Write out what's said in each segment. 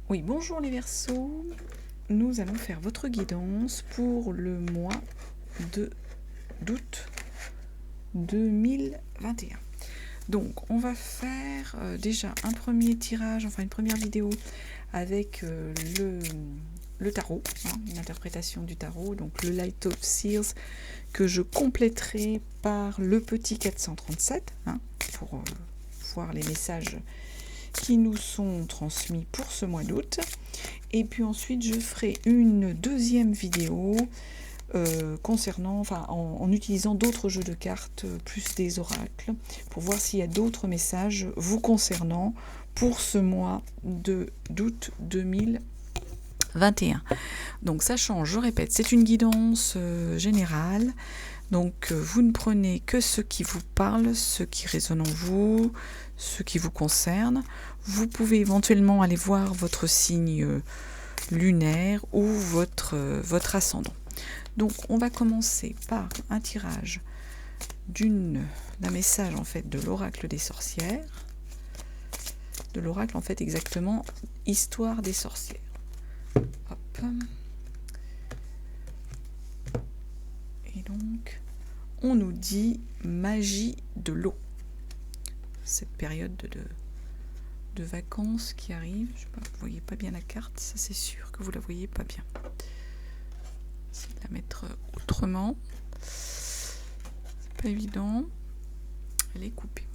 Oui, bonjour les Verseaux. Nous allons faire votre guidance pour le mois d'août 2021. Donc, on va faire déjà un premier tirage, enfin une première vidéo avec le tarot, une interprétation du tarot, donc le Light of Seers, que je compléterai par le petit 437, pour voir les messages qui nous sont transmis pour ce mois d'août. Et puis ensuite, je ferai une deuxième vidéo concernant, en utilisant d'autres jeux de cartes, plus des oracles, pour voir s'il y a d'autres messages vous concernant pour ce mois d'août 2021. Donc ça change, je répète, c'est une guidance générale. Donc vous ne prenez que ce qui vous parle, ce qui résonne en vous, ce qui vous concerne. Vous pouvez éventuellement aller voir votre signe lunaire ou votre ascendant. Donc on va commencer par un tirage d'un message en fait de l'oracle des sorcières, de l'oracle en fait exactement histoire des sorcières. Hop. Et donc on nous dit magie de l'eau. Cette période de vacances qui arrive, je sais pas, vous voyez pas bien la carte, ça c'est sûr que vous la voyez pas bien. Je vais la mettre autrement. C'est pas évident. Elle est coupée.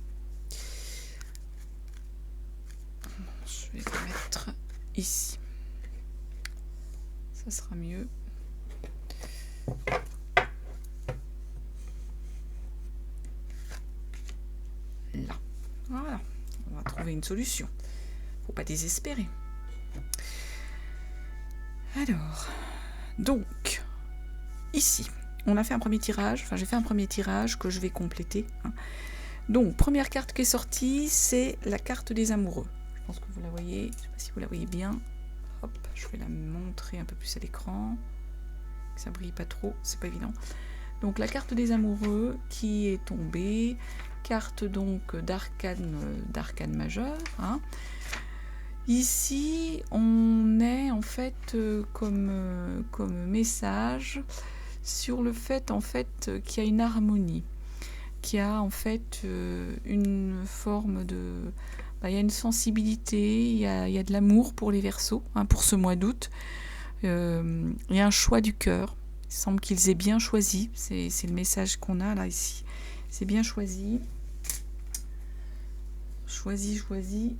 Je vais la mettre ici. Ça sera mieux. Là. Voilà. On va trouver une solution. Faut pas désespérer. Alors, donc, ici, on a fait un premier tirage. Enfin, j'ai fait un premier tirage que je vais compléter. Donc, première carte qui est sortie, c'est la carte des amoureux. Je pense que vous la voyez. Je ne sais pas si vous la voyez bien. Hop, je vais la montrer un peu plus à l'écran. Que ça brille pas trop, c'est pas évident. Donc, la carte des amoureux qui est tombée. Carte donc d'arcane majeur. Ici, on est en fait comme message sur le fait en fait qu'il y a une harmonie, qu'il y a en fait une forme de, il y a une sensibilité, il y a de l'amour pour les Verseaux, pour ce mois d'août. Il y a un choix du cœur. Il semble qu'ils aient bien choisi. C'est le message qu'on a là ici. C'est bien choisi. Choisi. Je suis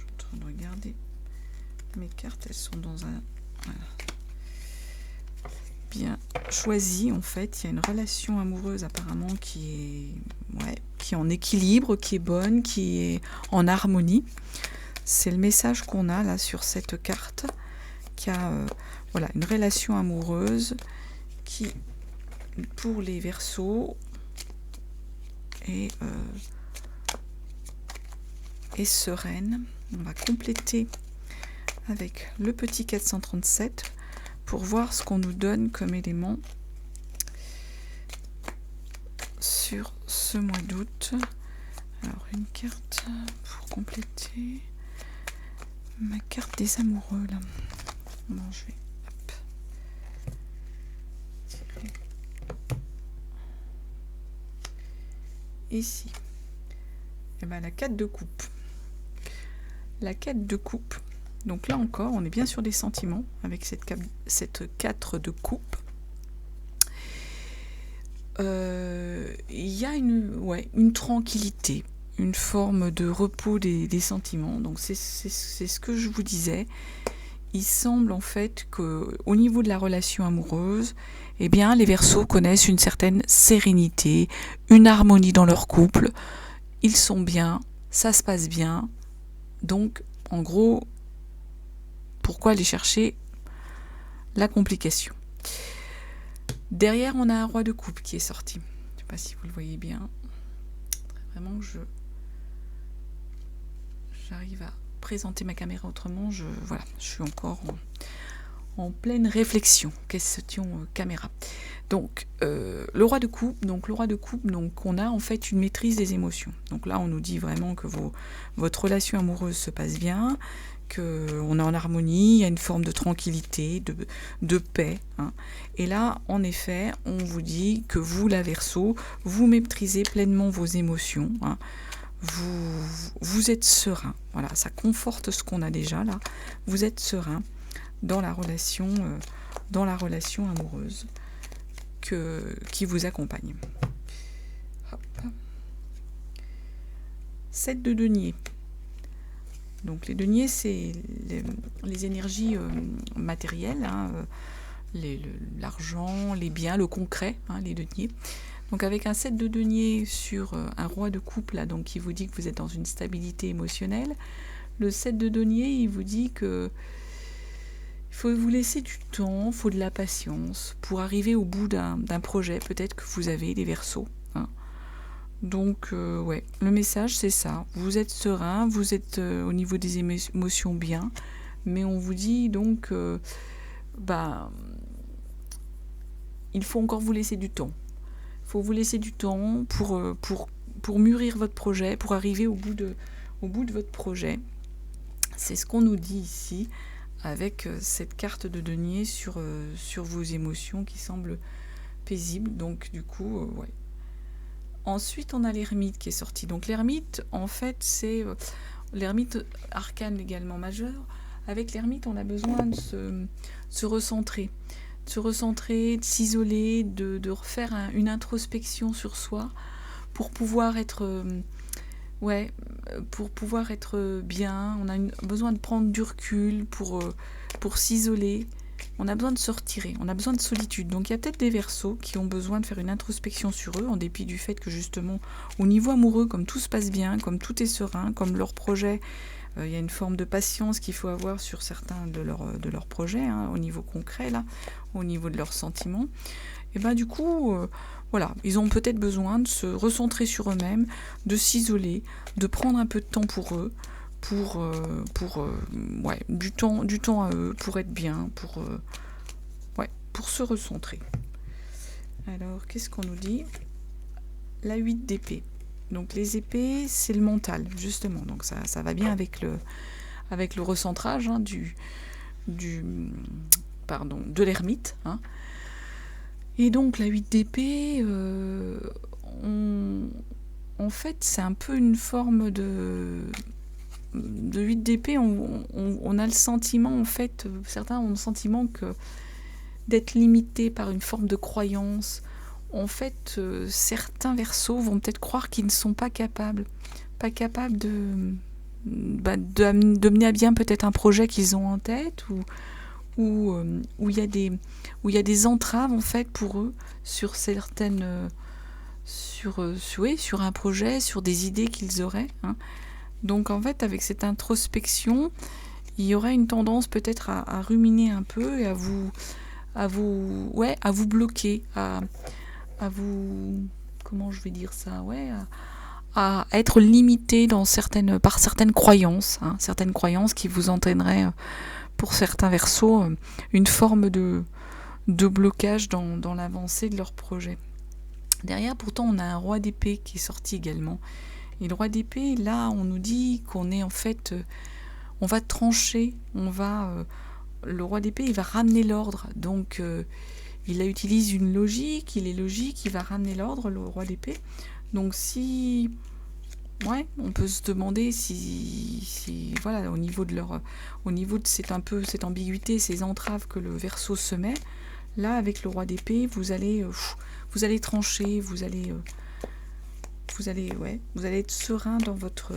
en train de regarder mes cartes. Elles sont dans un... Voilà. Bien choisi en fait. Il y a une relation amoureuse apparemment qui est en équilibre, qui est bonne, qui est en harmonie. C'est le message qu'on a là sur cette carte. Qui a une relation amoureuse qui, pour les Verseaux, est sereine. On va compléter avec le petit 437 pour voir ce qu'on nous donne comme élément sur ce mois d'août. Alors une carte pour compléter ma carte des amoureux là. Bon, je vais tirer ici. Et ben, la 4 de coupe. La 4 de coupe. Donc là encore, on est bien sur des sentiments avec cette 4 de coupe. Il y a une tranquillité, une forme de repos des sentiments. Donc c'est ce que je vous disais. Il semble en fait qu'au niveau de la relation amoureuse, eh bien, les Verseaux connaissent une certaine sérénité, une harmonie dans leur couple. Ils sont bien, ça se passe bien. Donc, en gros, pourquoi aller chercher la complication? Derrière, on a un roi de coupe qui est sorti. Je ne sais pas si vous le voyez bien. Vraiment que j'arrive à présenter ma caméra autrement. Je suis encore en pleine réflexion. Question caméra. Donc, le roi de coupe, donc on a en fait une maîtrise des émotions. Donc là, on nous dit vraiment que votre relation amoureuse se passe bien, qu'on est en harmonie, il y a une forme de tranquillité, de paix. Hein. Et là, en effet, on vous dit que vous, la Verseau, vous maîtrisez pleinement vos émotions. Hein. Vous êtes serein. Voilà, ça conforte ce qu'on a déjà là. Vous êtes serein dans la relation amoureuse qui vous accompagne. Hop. 7 de denier. Donc les deniers, c'est les énergies matérielles, hein, l'argent, les biens, le concret, hein, les deniers. Donc avec un 7 de denier sur un roi de coupe, là, donc qui vous dit que vous êtes dans une stabilité émotionnelle, le 7 de denier, il vous dit que il faut vous laisser du temps, il faut de la patience pour arriver au bout d'un projet, peut-être que vous avez les Verseaux. Hein. Donc, ouais, le message, c'est ça. Vous êtes serein, vous êtes au niveau des émotions bien, mais on vous dit donc, il faut encore vous laisser du temps. Il faut vous laisser du temps pour mûrir votre projet, pour arriver au bout de votre projet. C'est ce qu'on nous dit ici, avec cette carte de denier sur vos émotions qui semblent paisibles. Donc, du coup, ouais. Ensuite, on a l'ermite qui est sorti. Donc, l'ermite, en fait, c'est l'ermite arcane également majeur. Avec l'ermite, on a besoin de se recentrer. De se recentrer, de s'isoler, de refaire une introspection sur soi pour pouvoir être... pour pouvoir être bien. On a besoin de prendre du recul pour s'isoler. On a besoin de se retirer, on a besoin de solitude. Donc il y a peut-être des Verseaux qui ont besoin de faire une introspection sur eux, en dépit du fait que justement, au niveau amoureux, comme tout se passe bien, comme tout est serein, comme leur projet, il y a une forme de patience qu'il faut avoir sur certains de leurs projets, hein, au niveau concret, là, au niveau de leurs sentiments. Et bien du coup, voilà, ils ont peut-être besoin de se recentrer sur eux-mêmes, de s'isoler, de prendre un peu de temps pour eux, pour du temps à eux, pour être bien, pour se recentrer. Alors, qu'est-ce qu'on nous dit? La 8 d'épée. Donc, les épées, c'est le mental, justement. Donc, ça va bien avec le recentrage hein, de l'ermite. Hein. Et donc, la 8 d'épée, en fait, c'est un peu une forme de 8 d'épée, on a le sentiment, en fait, certains ont le sentiment que d'être limité par une forme de croyance. En fait, certains Verseaux vont peut-être croire qu'ils ne sont pas capables de mener à bien peut-être un projet qu'ils ont en tête où il y a des entraves en fait pour eux sur certaines sur un projet, sur des idées qu'ils auraient. Hein. Donc en fait, avec cette introspection, il y aurait une tendance peut-être à ruminer un peu et à vous bloquer, à vous, comment je vais dire ça, à être limité par certaines croyances, hein, certaines croyances qui vous entraîneraient, pour certains Verseaux, une forme de blocage dans l'avancée de leur projet. Derrière, pourtant, on a un roi d'épée qui est sorti également. Et le roi d'épée, là, on nous dit qu'on est en fait... on va trancher, le roi d'épée, il va ramener l'ordre. Donc, il utilise une logique, il est logique, il va ramener l'ordre, le roi d'épée. Donc, on peut se demander si voilà, au niveau de cette ambiguïté, ces entraves que le Verseau se met, là, avec le roi d'épée, vous allez trancher, vous allez être serein dans votre...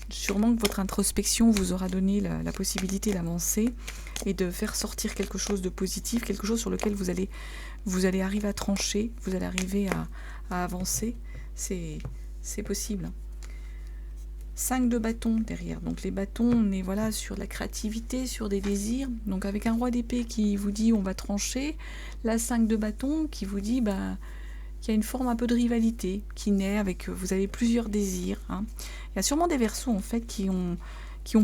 sûrement que votre introspection vous aura donné la possibilité d'avancer et de faire sortir quelque chose de positif, quelque chose sur lequel vous allez arriver à trancher, vous allez arriver à avancer. C'est possible. 5 de bâtons derrière. Donc les bâtons, on est sur la créativité, sur des désirs. Donc avec un roi d'épée qui vous dit on va trancher, la 5 de bâtons qui vous dit qu'il y a une forme un peu de rivalité qui naît avec vous avez plusieurs désirs. Hein. Il y a sûrement des Verseaux en fait qui ont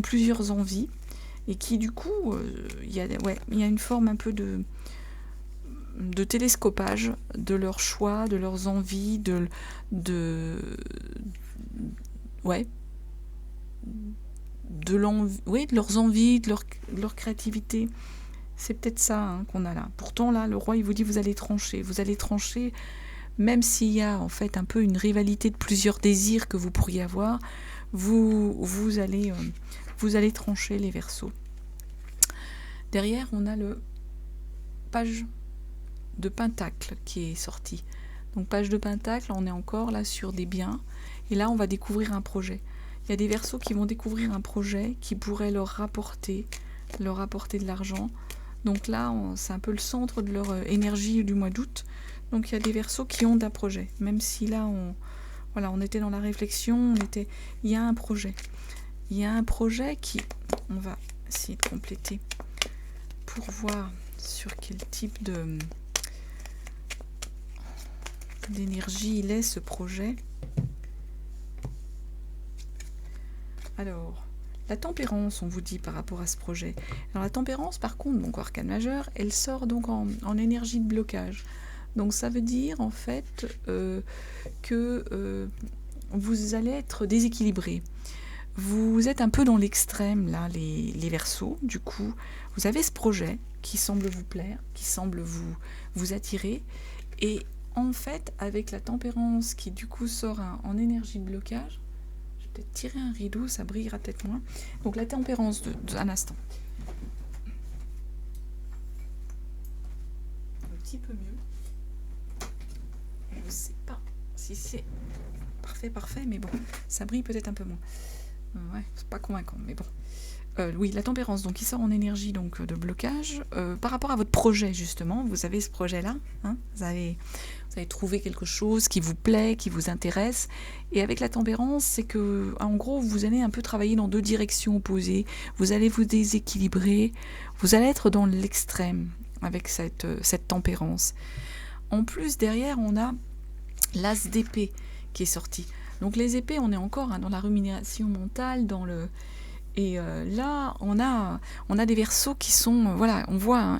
plusieurs envies et qui du coup, il y a une forme un peu de télescopage de leurs choix, de leurs envies, ouais, de leurs envies, de leur créativité. C'est peut-être ça hein, qu'on a là. Pourtant là, le roi il vous dit vous allez trancher, même s'il y a en fait un peu une rivalité de plusieurs désirs que vous pourriez avoir, vous allez trancher les Verseaux. Derrière, on a le page de Pentacle qui est sorti. Donc page de Pentacle, on est encore là sur des biens, et là on va découvrir un projet. Il y a des Verseaux qui vont découvrir un projet qui pourrait leur rapporter de l'argent. Donc là, c'est un peu le centre de leur énergie du mois d'août. Donc il y a des Verseaux qui ont un projet, même si là on était dans la réflexion, il y a un projet. Il y a un projet qui, on va essayer de compléter pour voir sur quel type d'énergie il est ce projet. Alors, la tempérance, on vous dit par rapport à ce projet. Alors la tempérance, par contre, donc arcane majeur, elle sort donc en énergie de blocage. Donc ça veut dire en fait que vous allez être déséquilibré. Vous êtes un peu dans l'extrême là, les Verseaux. Du coup, vous avez ce projet qui semble vous plaire, qui semble vous attirer, et en fait, avec la tempérance qui du coup sort en énergie de blocage, je vais peut-être tirer un rideau, ça brillera peut-être moins. Donc la tempérance, un instant. Un petit peu mieux. Je ne sais pas si c'est parfait, mais bon, ça brille peut-être un peu moins. Ouais, c'est pas convaincant, mais bon. Oui, la tempérance, donc il sort en énergie donc de blocage. Par rapport à votre projet, justement, vous avez ce projet-là, hein, vous avez trouvé quelque chose qui vous plaît, qui vous intéresse. Et avec la tempérance, c'est que, en gros, vous allez un peu travailler dans deux directions opposées. Vous allez vous déséquilibrer. Vous allez être dans l'extrême avec cette tempérance. En plus, derrière, on a l'as d'épée qui est sorti. Donc les épées, on est encore hein, dans la rumination mentale, et là, on a des Verseaux qui sont, voilà, on voit, hein,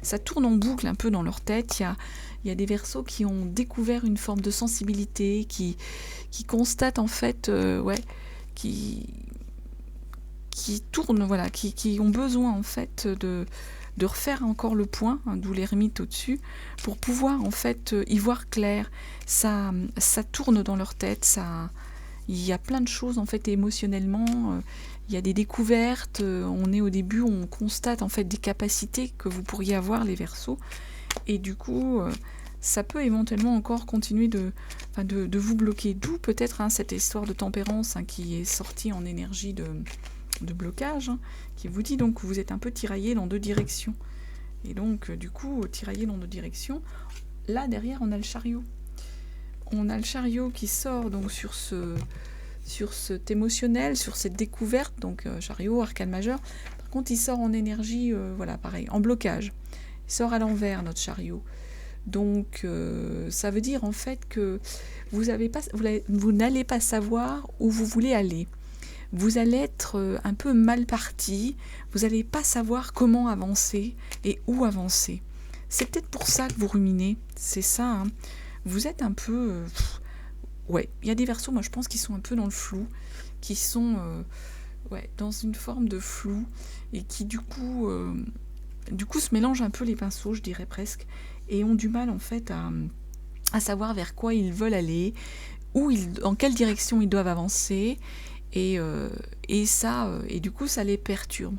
ça tourne en boucle un peu dans leur tête. Il y a des Verseaux qui ont découvert une forme de sensibilité, qui constatent en fait, qui tournent, voilà, qui ont besoin en fait de refaire encore le point, hein, d'où l'ermite au-dessus, pour pouvoir en fait y voir clair. Ça tourne dans leur tête, il y a plein de choses en fait émotionnellement. Il y a des découvertes, on est au début, on constate en fait des capacités que vous pourriez avoir les Verseaux, et du coup ça peut éventuellement encore continuer de vous bloquer, d'où peut-être hein, cette histoire de tempérance hein, qui est sortie en énergie de blocage, hein, qui vous dit donc que vous êtes un peu tiraillé dans deux directions, et donc du coup tiraillé dans deux directions. Là derrière on a le chariot, qui sort donc sur cet émotionnel, sur cette découverte, donc chariot, arcane majeur. Par contre, il sort en énergie, voilà, pareil, en blocage. Il sort à l'envers, notre chariot. Donc, ça veut dire en fait que vous n'allez pas savoir où vous voulez aller. Vous allez être un peu mal parti, vous n'allez pas savoir comment avancer et où avancer. C'est peut-être pour ça que vous ruminez, c'est ça, hein. Vous êtes un peu... ouais, il y a des Verseaux, moi je pense, qui sont un peu dans le flou, qui sont dans une forme de flou, et qui du coup se mélangent un peu les pinceaux, je dirais presque, et ont du mal en fait à savoir vers quoi ils veulent aller, en quelle direction ils doivent avancer, et du coup ça les perturbe.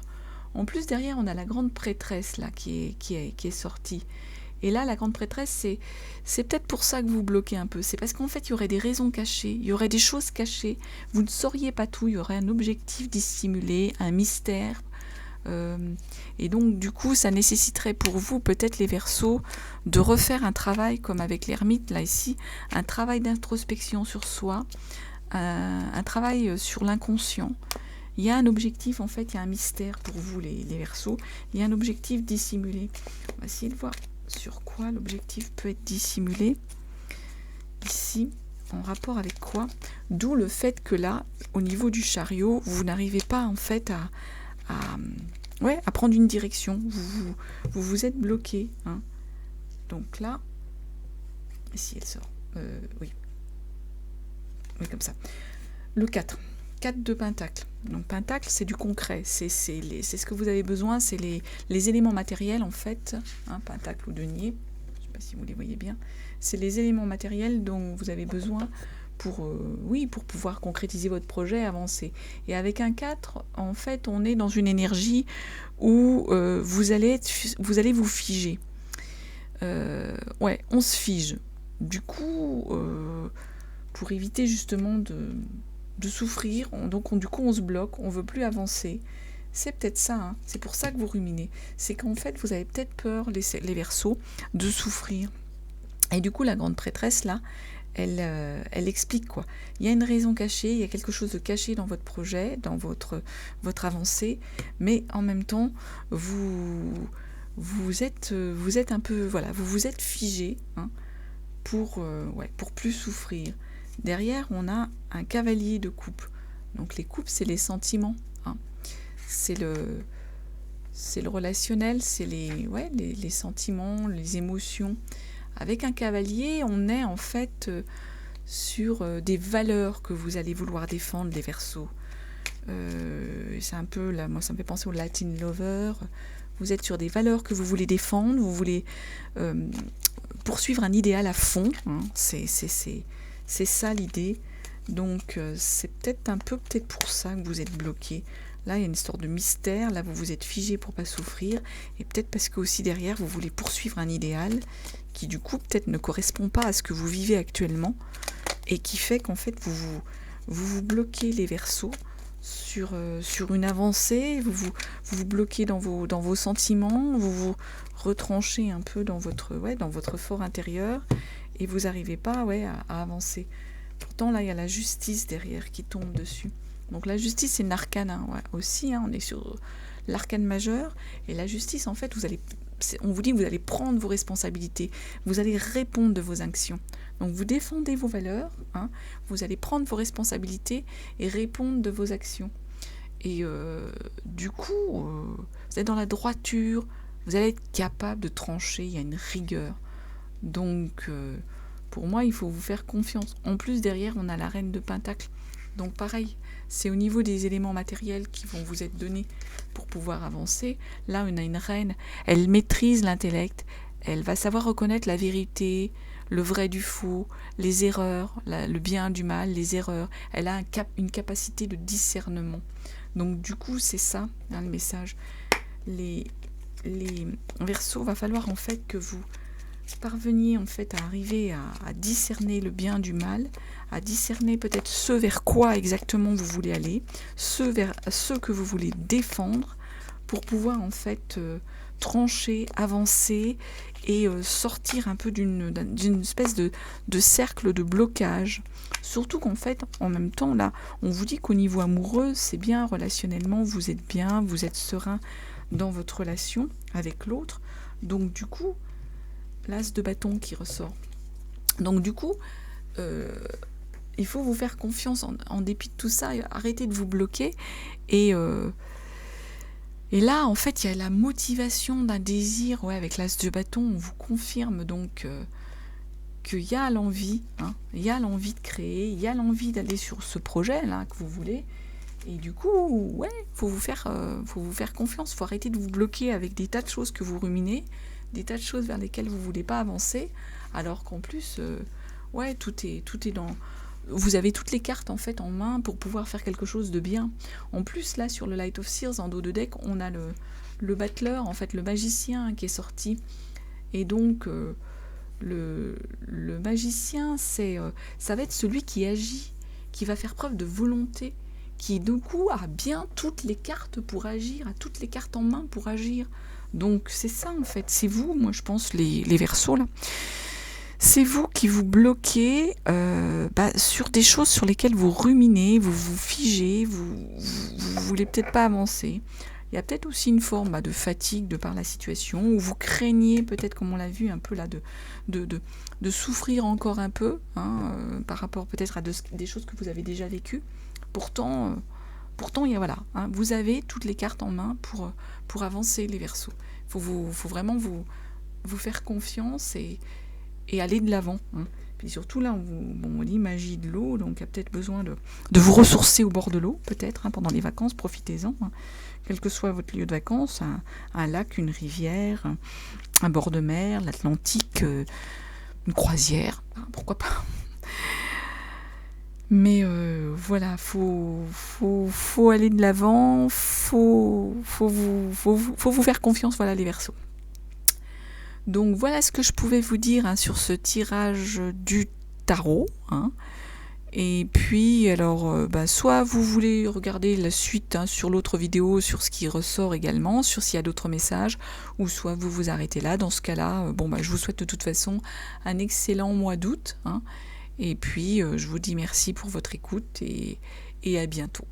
En plus derrière on a la grande prêtresse là qui est sortie. Et là, la grande prêtresse, c'est peut-être pour ça que vous bloquez un peu. C'est parce qu'en fait, il y aurait des raisons cachées, il y aurait des choses cachées. Vous ne sauriez pas tout, il y aurait un objectif dissimulé, un mystère. Et donc, du coup, ça nécessiterait pour vous, peut-être les Verseaux, de refaire un travail, comme avec l'ermite, là, ici, un travail d'introspection sur soi, un travail sur l'inconscient. Il y a un objectif, en fait, il y a un mystère pour vous, les Verseaux. Il y a un objectif dissimulé. On va essayer de voir sur quoi l'objectif peut être dissimulé. Ici, en rapport avec quoi? D'où le fait que là, au niveau du chariot, vous n'arrivez pas en fait à prendre une direction. Vous êtes bloqué. Hein. Donc là, si elle sort, oui, comme ça. Le 4 de pentacle. Donc pentacle, c'est du concret, c'est ce que vous avez besoin, c'est les éléments matériels en fait, hein, pentacle ou denier, je ne sais pas si vous les voyez bien, c'est les éléments matériels dont vous avez besoin pour pouvoir concrétiser votre projet, avancer. Et avec un 4, en fait, on est dans une énergie où vous allez vous figer. On se fige. Du coup, pour éviter justement de souffrir, du coup on se bloque, on veut plus avancer. C'est peut-être ça, hein. C'est pour ça que vous ruminez. C'est qu'en fait vous avez peut-être peur, les Verseaux, de souffrir. Et du coup la grande prêtresse là, elle explique quoi. Il y a une raison cachée, il y a quelque chose de caché dans votre projet, dans votre avancée, mais en même temps vous êtes un peu, voilà, vous êtes figé, hein, pour plus souffrir. Derrière, on a un cavalier de coupe. Donc les coupes, c'est les sentiments. Hein. C'est le relationnel, c'est les sentiments, les émotions. Avec un cavalier, on est en fait sur des valeurs que vous allez vouloir défendre, les Verseaux. C'est un peu, là, moi ça me fait penser au Latin Lover. Vous êtes sur des valeurs que vous voulez défendre, vous voulez poursuivre un idéal à fond. Hein. C'est ça l'idée. Donc c'est peut-être pour ça que vous êtes bloqué. Là, il y a une histoire de mystère. Là, vous vous êtes figé pour pas souffrir. Et peut-être parce que aussi derrière, vous voulez poursuivre un idéal qui du coup peut-être ne correspond pas à ce que vous vivez actuellement et qui fait qu'en fait vous bloquez les Verseaux sur une avancée. Vous bloquez dans vos sentiments. Vous retranchez un peu dans votre fort intérieur. Et vous n'arrivez pas à avancer. Pourtant, là, il y a la justice derrière qui tombe dessus. Donc la justice, c'est une arcane aussi. Hein, on est sur l'arcane majeur. Et la justice, en fait, on vous dit que vous allez prendre vos responsabilités. Vous allez répondre de vos actions. Donc vous défendez vos valeurs. Hein, vous allez prendre vos responsabilités et répondre de vos actions. Et du coup, vous êtes dans la droiture. Vous allez être capable de trancher. Il y a une rigueur. Donc, pour moi, il faut vous faire confiance. En plus, derrière, on a la reine de Pentacle. Donc, pareil, c'est au niveau des éléments matériels qui vont vous être donnés pour pouvoir avancer. Là, on a une reine. Elle maîtrise l'intellect. Elle va savoir reconnaître la vérité, le vrai du faux, les erreurs, le bien du mal, les erreurs. Elle a une capacité de discernement. Donc, du coup, c'est ça, hein, le message. Les Verseaux, va falloir en fait que vous parveniez en fait à arriver à discerner le bien du mal, à discerner peut-être ce vers quoi exactement vous voulez aller, ce que vous voulez défendre, pour pouvoir en fait trancher, avancer et sortir un peu d'une espèce de cercle de blocage. Surtout qu'en fait, en même temps, là, on vous dit qu'au niveau amoureux, c'est bien, relationnellement, vous êtes bien, vous êtes serein dans votre relation avec l'autre. Donc du coup, l'as de bâton qui ressort. Donc du coup, il faut vous faire confiance en dépit de tout ça, arrêtez de vous bloquer. Et là, en fait, il y a la motivation d'un désir, avec l'as de bâton, on vous confirme donc qu'il y a l'envie, hein, il y a l'envie de créer, il y a l'envie d'aller sur ce projet-là que vous voulez. Et du coup, faut vous faire confiance, faut arrêter de vous bloquer avec des tas de choses que vous ruminez, des tas de choses vers lesquelles vous ne voulez pas avancer, alors qu'en plus, tout est dans... Vous avez toutes les cartes en fait en main pour pouvoir faire quelque chose de bien. En plus, là, sur le Light of Seers, en dos de deck, on a le battleur, en fait, le magicien qui est sorti. Et donc, le magicien, ça va être celui qui agit, qui va faire preuve de volonté, qui du coup a bien toutes les cartes pour agir, a toutes les cartes en main pour agir. Donc c'est ça en fait, c'est vous, moi je pense, les Verseaux là, c'est vous qui vous bloquez sur des choses sur lesquelles vous ruminez, vous vous figez, vous voulez peut-être pas avancer. Il y a peut-être aussi une forme de fatigue de par la situation, où vous craignez peut-être, comme on l'a vu un peu là, de souffrir encore un peu, hein, par rapport peut-être à des choses que vous avez déjà vécues. Pourtant, Pourtant, voilà, hein, vous avez toutes les cartes en main pour avancer les Verseaux. Il faut vraiment vous faire confiance et aller de l'avant. Hein. Puis surtout là, on dit magie de l'eau, donc il y a peut-être besoin de vous ressourcer au bord de l'eau, peut-être, hein, pendant les vacances, profitez-en. Hein. Quel que soit votre lieu de vacances, un lac, une rivière, un bord de mer, l'Atlantique, une croisière, hein, pourquoi pas. Mais voilà, faut aller de l'avant, faut vous faire confiance, voilà les Verseaux. Donc voilà ce que je pouvais vous dire hein, sur ce tirage du tarot. Hein. Et puis alors, soit vous voulez regarder la suite hein, sur l'autre vidéo, sur ce qui ressort également, sur s'il y a d'autres messages, ou soit vous vous arrêtez là. Dans ce cas-là, je vous souhaite de toute façon un excellent mois d'août. Hein. Et puis, je vous dis merci pour votre écoute et à bientôt.